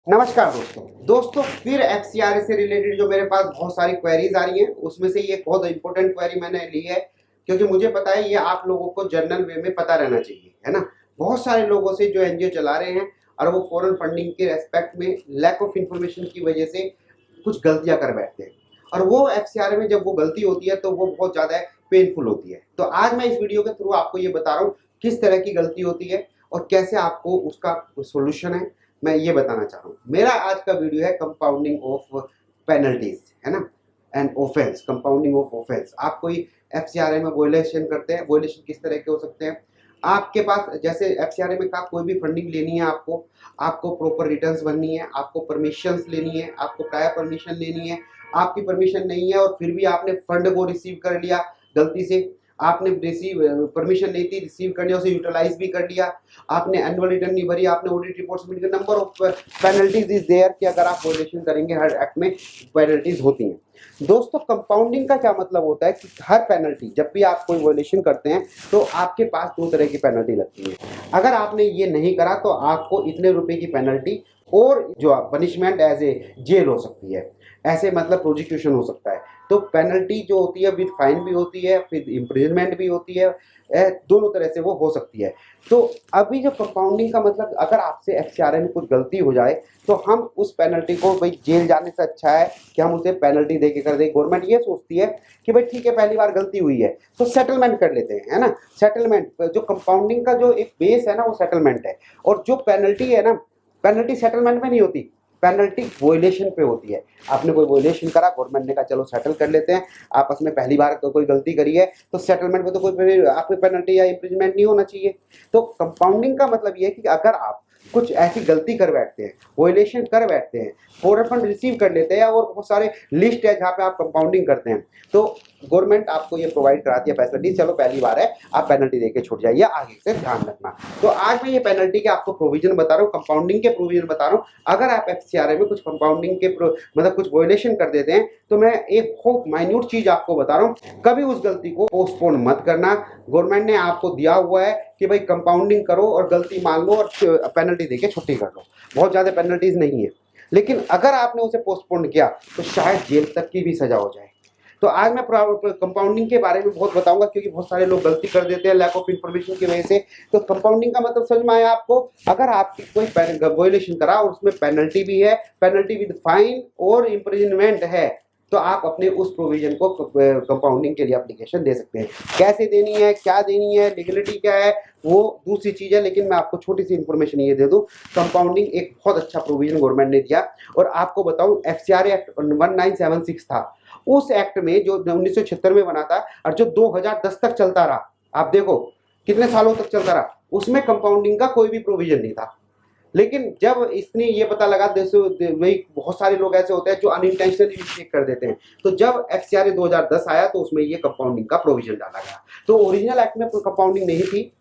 नमस्कार दोस्तों फिर एफसीआरए से रिलेटेड जो मेरे पास बहुत सारी क्वेरीज आ रही हैं उसमें से ये बहुत इंपॉर्टेंट क्वेरी मैंने ली है, क्योंकि मुझे पता है ये आप लोगों को जनरल वे में पता रहना चाहिए, है ना। बहुत सारे लोगों से जो एनजीओ चला रहे हैं और वो फॉरेन फंडिंग के रेस्पेक्ट में लैक ऑफ इंफॉर्मेशन की वजह से कुछ गलतियां कर बैठते हैं, और वो एफसीआरए में जब वो गलती होती है तो वो बहुत ज़्यादा पेनफुल होती है। तो आज मैं इस वीडियो के थ्रू आपको ये बता रहा हूँ किस तरह की गलती होती है और कैसे आपको उसका सोल्यूशन है, मैं ये बताना चाह रहा हूँ। मेरा आज का वीडियो है कंपाउंडिंग ऑफ पेनल्टीज, है ना, and offence, compounding of offence. आप कोई एफसीआरए में वोलेशन करते हैं, वोलेशन किस तरह के हो सकते हैं। आपके पास जैसे एफसीआरए में का कोई भी फंडिंग लेनी है, आपको प्रॉपर रिटर्न्स भरनी है, आपको परमिशंस लेनी है, आपको प्रायर परमिशन लेनी है। आपकी परमिशन नहीं है और फिर भी आपने फंड को रिसीव कर लिया, गलती से आपने परमिशन नहीं थी, रिसीव कर लिया, उसे यूटिलाइज भी कर लिया, आपने एनुअल रिटर्न नहीं भरी, आपने ऑडिट रिपोर्ट सबमिट किया, number of penalties is there कि अगर आप वोलेशन करेंगे हर एक्ट में पेनल्टीज होती हैं। दोस्तों कंपाउंडिंग का क्या मतलब होता है कि हर पेनल्टी, जब भी आप कोई वोलेशन करते हैं तो आपके पास दो तरह की पेनल्टी लगती है। अगर आपने ये नहीं करा तो आपको इतने रुपए की पेनल्टी और जो पनिशमेंट एज ए जेल हो सकती है, ऐसे मतलब प्रोसिक्यूशन हो सकता है। तो पेनल्टी जो होती है विद फाइन भी होती है, फिर इम्प्रिजनमेंट भी होती है, दोनों तरह से वो हो सकती है। तो अभी जो कंपाउंडिंग का मतलब, अगर आपसे एफसीआरए में कुछ गलती हो जाए तो हम उस पेनल्टी को, भाई जेल जाने से अच्छा है कि हम उसे पेनल्टी दे के कर दें। गवर्नमेंट ये सोचती है कि भाई ठीक है पहली बार गलती हुई है तो सेटलमेंट कर लेते हैं, है ना। सेटलमेंट, जो कंपाउंडिंग का जो एक बेस है ना वो सेटलमेंट है, और जो पेनल्टी है ना, पेनल्टी सेटलमेंट में नहीं होती, पेनल्टी वोलेशन पे होती है। आपने कोई वोलेशन करा, गवर्नमेंट ने कहा चलो सेटल कर लेते हैं, आपस में पहली बार कोई गलती करी है तो सेटलमेंट में तो कोई आपकी पेनल्टी या इम्प्रिजमेंट नहीं होना चाहिए। तो कंपाउंडिंग का मतलब ये है कि अगर आप कुछ ऐसी गलती कर बैठते हैं, वोलेशन कर बैठते हैं, फॉरेन फंड रिसीव कर लेते हैं और बहुत सारे लिस्ट है जहाँ पे आप कंपाउंडिंग करते हैं, तो गवर्नमेंट आपको ये प्रोवाइड कराती है फैसिलिटी, चलो पहली बार है आप पेनल्टी देके छूट जाइए, आगे से ध्यान रखना। तो आज मैं ये पेनल्टी के आपको प्रोविजन बता रहा हूँ, कंपाउंडिंग के प्रोविजन बता रहा हूँ। अगर आप एफसीआरए में कुछ कंपाउंडिंग के मतलब कुछ वोलेशन कर देते हैं तो मैं एक बहुत माइन्यूट चीज आपको बता रहा हूँ, कभी उस गलती को पोस्टपोन मत करना। गवर्नमेंट ने आपको दिया हुआ है कि भाई कंपाउंडिंग करो और गलती मान लो और पेनल्टी देके छुट्टी कर लो, बहुत ज्यादा पेनल्टीज नहीं है, लेकिन अगर आपने उसे पोस्टपोन किया तो शायद जेल तक की भी सजा हो जाए। तो आज मैं कंपाउंडिंग के बारे में बहुत बताऊंगा, क्योंकि बहुत सारे लोग गलती कर देते हैं लैक ऑफ इंफॉर्मेशन की वजह से। तो कंपाउंडिंग का मतलब समझ में आया आपको। अगर आपकी कोई वोलेशन करा और उसमें पेनल्टी भी है, पेनल्टी विद फाइन और इम्प्रिजनमेंट है, तो आप अपने उस प्रोविजन को कंपाउंडिंग के लिए एप्लीकेशन दे सकते हैं। कैसे देनी है, क्या देनी है, लीगलिटी क्या है, वो दूसरी चीज है, लेकिन मैं आपको छोटी सी इंफॉर्मेशन ये दे दूं, कंपाउंडिंग एक बहुत अच्छा प्रोविजन गवर्नमेंट ने दिया। और आपको बताऊं, एफसीआरए एक्ट 1976 था, उस एक्ट में जो 1976 में बना था और जो 2010 तक चलता रहा, आप देखो कितने सालों तक चलता रहा, उसमें कंपाउंडिंग का कोई भी प्रोविजन नहीं था। लेकिन जब इसने ये पता लगा, वही बहुत सारे लोग ऐसे होते हैं जो अनइंटेंशनली मिस्टेक कर देते हैं, तो जब एफसीआरए 2010 आया तो उसमें ये कंपाउंडिंग का प्रोविजन डाला गया। तो ओरिजिनल एक्ट में कंपाउंडिंग नहीं थी,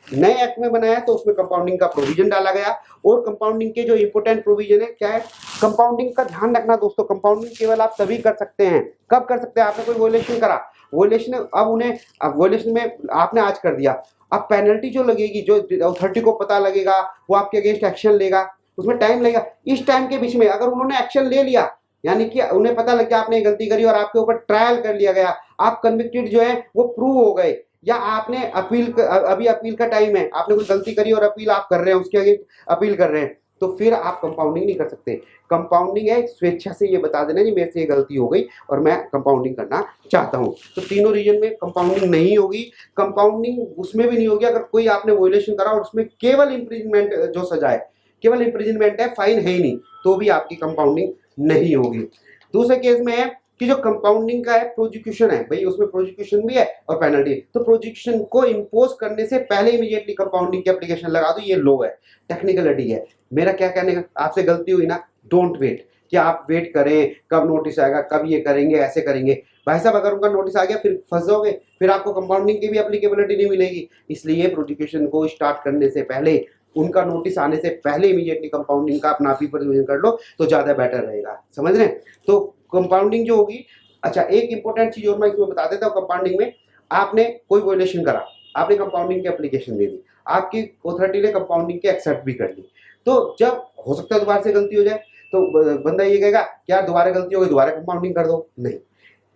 नए एक्ट में बनाया तो उसमें कंपाउंडिंग का प्रोविजन डाला गया। और कंपाउंडिंग के जो इंपोर्टेंट प्रोविजन है क्या है, कंपाउंडिंग का ध्यान रखना दोस्तों। कंपाउंडिंग केवल आप तभी कर सकते हैं, कब कर सकते हैं, आपने कोई वोलेशन करा, वोलेशन अब वोलेशन में आपने आज कर दिया, अब पेनल्टी जो लगेगी, जो अथॉरिटी को पता लगेगा, वो आपके अगेंस्ट एक्शन लेगा, उसमें टाइम लगेगा। इस टाइम के बीच में अगर उन्होंने एक्शन ले लिया, यानी कि उन्हें पता लग गया आपने गलती करी और आपके ऊपर ट्रायल कर लिया गया, आप कन्विक्टेड जो है वो प्रूव हो गए, या आपने अभी अपील का टाइम है, आपने कोई गलती करी और अपील आप कर रहे हैं, उसके आगे अपील कर रहे हैं, तो फिर आप कंपाउंडिंग नहीं कर सकते। कंपाउंडिंग है स्वेच्छा से ये बता देना कि मेरे से ये गलती हो गई और मैं कंपाउंडिंग करना चाहता हूं, तो तीनों रीजन में कंपाउंडिंग नहीं होगी। कंपाउंडिंग उसमें भी नहीं होगी अगर कोई आपने वोलेशन करा और उसमें केवल इम्प्रिजनमेंट जो सजा है, केवल इम्प्रिजनमेंट है, फाइन है ही नहीं, तो भी आपकी कंपाउंडिंग नहीं होगी। दूसरे केस में है कि जो कंपाउंडिंग का है प्रोसिक्यूशन है, भाई उसमें प्रोसिक्यूशन भी है और पेनल्टी, तो प्रोसिक्यूशन को इंपोज करने से पहले इमीडिएटली कंपाउंडिंग की एप्लीकेशन लगा दो, ये लो है, टेक्निकलिटी है। मेरा क्या कहने का, आपसे गलती हुई ना, डोंट वेट कि आप वेट करें कब नोटिस आएगा, कब ये करेंगे, ऐसे करेंगे। भाई साहब अगर उनका नोटिस आ गया फिर फंस जाओगे, फिर आपको कंपाउंडिंग की भी एप्लीकेबिलिटी नहीं मिलेगी। इसलिए प्रोसिक्यूशन को स्टार्ट करने से पहले, उनका नोटिस आने से पहले इमीडिएटली कंपाउंडिंग का अपना प्रिपरेशन कर लो तो ज्यादा बेटर रहेगा, समझ रहे हैं। तो कंपाउंडिंग जो होगी, अच्छा एक इंपॉर्टेंट चीज और मैं इसमें बता देता हूँ। कंपाउंडिंग में आपने कोई वोलेशन करा, आपने कंपाउंडिंग की एप्लीकेशन दे दी, आपकी अथॉरिटी ने कंपाउंडिंग की एक्सेप्ट भी कर ली, तो जब हो सकता है दोबारा से गलती हो जाए, तो बंदा ये कहेगा क्या दोबारा गलती हो गई, दोबारा कंपाउंडिंग कर दो। नहीं,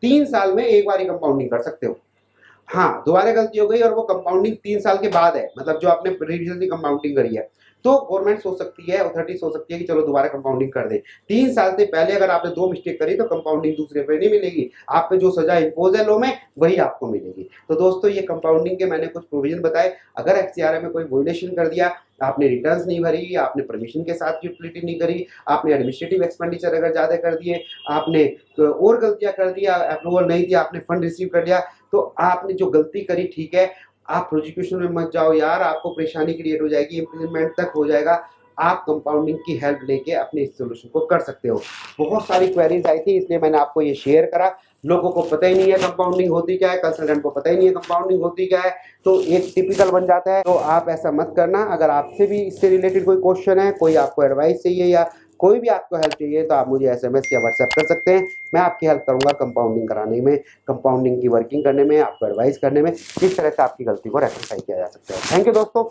3 साल में एक बार ही कंपाउंडिंग कर सकते हो। हाँ, दोबारा गलती हो गई और वो कंपाउंडिंग 3 साल के बाद है, मतलब जो आपने प्रीवियसली कंपाउंडिंग करी है, तो गवर्नमेंट सोच सकती है, अथॉरिटी सोच सकती है कि चलो दोबारा कंपाउंडिंग कर दे। 3 साल से पहले अगर आपने 2 मिस्टेक करी तो कंपाउंडिंग दूसरे पे नहीं मिलेगी, आप पे जो सजा इम्पोज है लॉ में वही आपको मिलेगी। तो दोस्तों ये कंपाउंडिंग के मैंने कुछ प्रोविजन बताए। अगर एफसीआरए में कोई वोलेशन कर दिया, आपने रिटर्न्स नहीं भरी, आपने परमिशन के साथ यूटिलिटी नहीं करी, आपने एडमिनिस्ट्रेटिव एक्सपेंडिचर अगर ज़्यादा कर दिए, आपने और गलतियां कर दिया, अप्रूवल नहीं दिया, आपने फंड रिसीव कर लिया, तो आपने जो गलती करी ठीक है, आप प्रोसिक्यूशन में मत जाओ यार, आपको परेशानी क्रिएट हो जाएगी, इम्प्लीमेंट तक हो जाएगा। आप कंपाउंडिंग की हेल्प लेके अपने इस सोल्यूशन को कर सकते हो। बहुत सारी क्वेरीज आई थी, इसलिए मैंने आपको ये शेयर करा। लोगों को पता ही नहीं है कंपाउंडिंग होती क्या है, कंसल्टेंट को पता ही नहीं है कंपाउंडिंग होती क्या है, तो एक टिपिकल बन जाता है। तो आप ऐसा मत करना। अगर आपसे भी इससे रिलेटेड कोई क्वेश्चन है, कोई आपको एडवाइस चाहिए या कोई भी आपको हेल्प चाहिए, तो आप मुझे एसएमएस या व्हाट्सएप कर सकते हैं। मैं आपकी हेल्प करूंगा कंपाउंडिंग कराने में, कंपाउंडिंग की वर्किंग करने में, आपको एडवाइस करने में, किस तरह से आपकी गलती को रेक्टिफाई किया जा सकता है। थैंक यू दोस्तों।